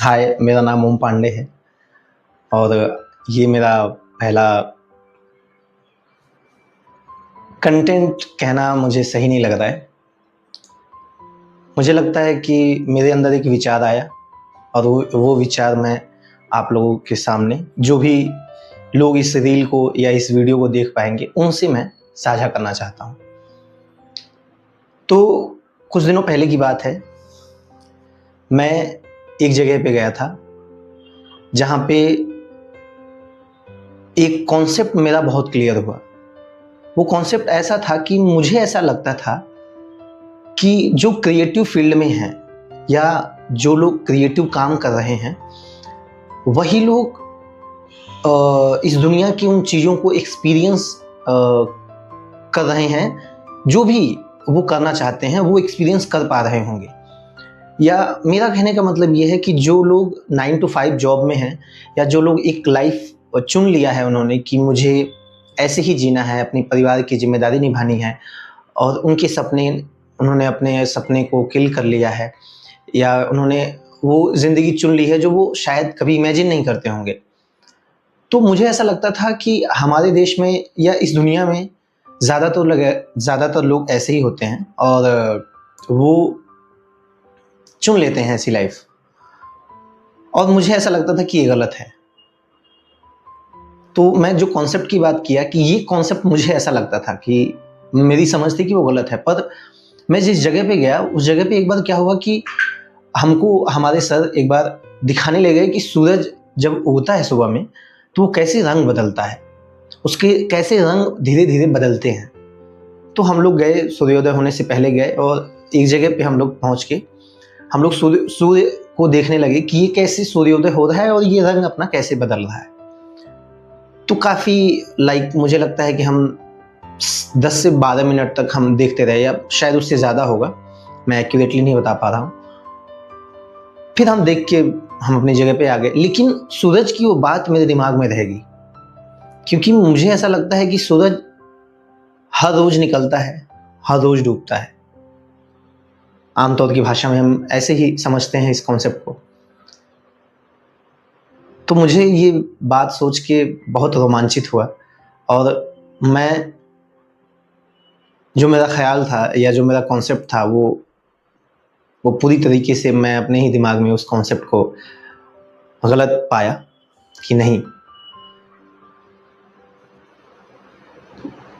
हाय, मेरा नाम ओम पांडे है और ये मेरा पहला कंटेंट कहना मुझे सही नहीं लग रहा है। मुझे लगता है कि मेरे अंदर एक विचार आया और वो विचार मैं आप लोगों के सामने, जो भी लोग इस रील को या इस वीडियो को देख पाएंगे, उनसे मैं साझा करना चाहता हूँ। तो कुछ दिनों पहले की बात है, मैं एक जगह पे गया था जहाँ पे एक कॉन्सेप्ट मेरा बहुत क्लियर हुआ। वो कॉन्सेप्ट ऐसा था कि मुझे ऐसा लगता था कि जो क्रिएटिव फील्ड में हैं या जो लोग क्रिएटिव काम कर रहे हैं, वही लोग इस दुनिया की उन चीज़ों को एक्सपीरियंस कर रहे हैं, जो भी वो करना चाहते हैं वो एक्सपीरियंस कर पा रहे होंगे। या मेरा कहने का मतलब ये है कि जो लोग 9 to 5 जॉब में हैं या जो लोग एक लाइफ चुन लिया है उन्होंने कि मुझे ऐसे ही जीना है, अपनी परिवार की जिम्मेदारी निभानी है, और उन्होंने अपने सपने को किल कर लिया है या उन्होंने वो ज़िंदगी चुन ली है जो वो शायद कभी इमेजिन नहीं करते होंगे। तो मुझे ऐसा लगता था कि हमारे देश में या इस दुनिया में ज़्यादातर लोग ऐसे ही होते हैं और वो चुन लेते हैं ऐसी लाइफ, और मुझे ऐसा लगता था कि ये गलत है। तो मैं जो कॉन्सेप्ट की बात किया कि ये कॉन्सेप्ट मुझे ऐसा लगता था कि मेरी समझ थी कि वो गलत है, पर मैं जिस जगह पे गया उस जगह पे एक बार क्या हुआ कि हमको हमारे सर एक बार दिखाने ले गए कि सूरज जब उगता है सुबह में तो वो कैसे रंग बदलता है, उसके कैसे रंग धीरे धीरे बदलते हैं। तो हम लोग गए, सूर्योदय होने से पहले गए और एक जगह पे हम लोग पहुँच के हम लोग सूर्य को देखने लगे कि ये कैसे सूर्योदय हो रहा है और ये रंग अपना कैसे बदल रहा है। तो काफ़ी मुझे लगता है कि हम 10 से 12 मिनट तक हम देखते रहे, या शायद उससे ज़्यादा होगा, मैं एक्यूरेटली नहीं बता पा रहा हूँ। फिर हम देख के हम अपनी जगह पे आ गए, लेकिन सूरज की वो बात मेरे दिमाग में रहेगी, क्योंकि मुझे ऐसा लगता है कि सूरज हर रोज निकलता है, हर रोज डूबता है। आमतौर की भाषा में हम ऐसे ही समझते हैं इस कॉन्सेप्ट को। तो मुझे ये बात सोच के बहुत रोमांचित हुआ और जो मेरा ख्याल था या जो मेरा कॉन्सेप्ट था वो पूरी तरीके से मैं अपने ही दिमाग में उस कॉन्सेप्ट को गलत पाया कि नहीं।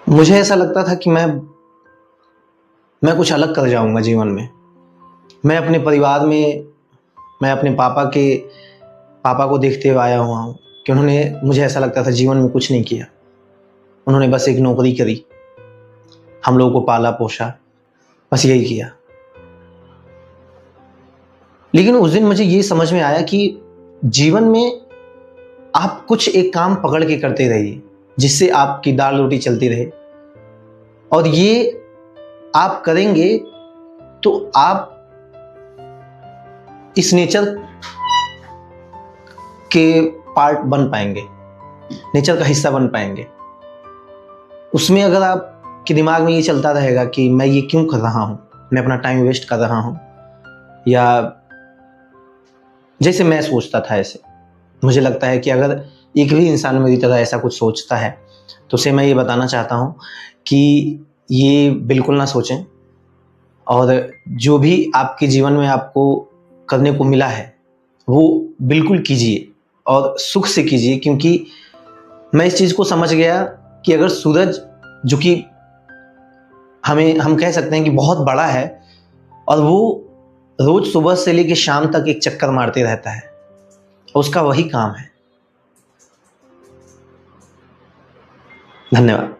मुझे ऐसा लगता था कि मैं कुछ अलग कर जाऊंगा जीवन में। मैं अपने परिवार में मैं अपने पापा को देखते हुए आया हुआ हूँ कि उन्होंने, मुझे ऐसा लगता था, जीवन में कुछ नहीं किया। उन्होंने बस एक नौकरी करी, हम लोगों को पाला पोसा, बस यही किया। लेकिन उस दिन मुझे ये समझ में आया कि जीवन में आप कुछ एक काम पकड़ के करते रहिए जिससे आपकी दाल रोटी चलती रहे, और ये आप करेंगे तो आप इस नेचर के पार्ट बन पाएंगे, नेचर का हिस्सा बन पाएंगे। उसमें अगर आपके दिमाग में ये चलता रहेगा कि मैं ये क्यों कर रहा हूँ, मैं अपना टाइम वेस्ट कर रहा हूँ, या जैसे मैं सोचता था ऐसे, मुझे लगता है कि अगर एक भी इंसान मेरी तरह ऐसा कुछ सोचता है तो उसे मैं ये बताना चाहता हूँ कि ये बिल्कुल ना सोचें, और जो भी आपके जीवन में आपको करने को मिला है वो बिल्कुल कीजिए और सुख से कीजिए। क्योंकि मैं इस चीज़ को समझ गया कि अगर सूरज, जो कि हम कह सकते हैं कि बहुत बड़ा है, और वो रोज सुबह से लेकर शाम तक एक चक्कर मारते रहता है, उसका वही काम है। धन्यवाद।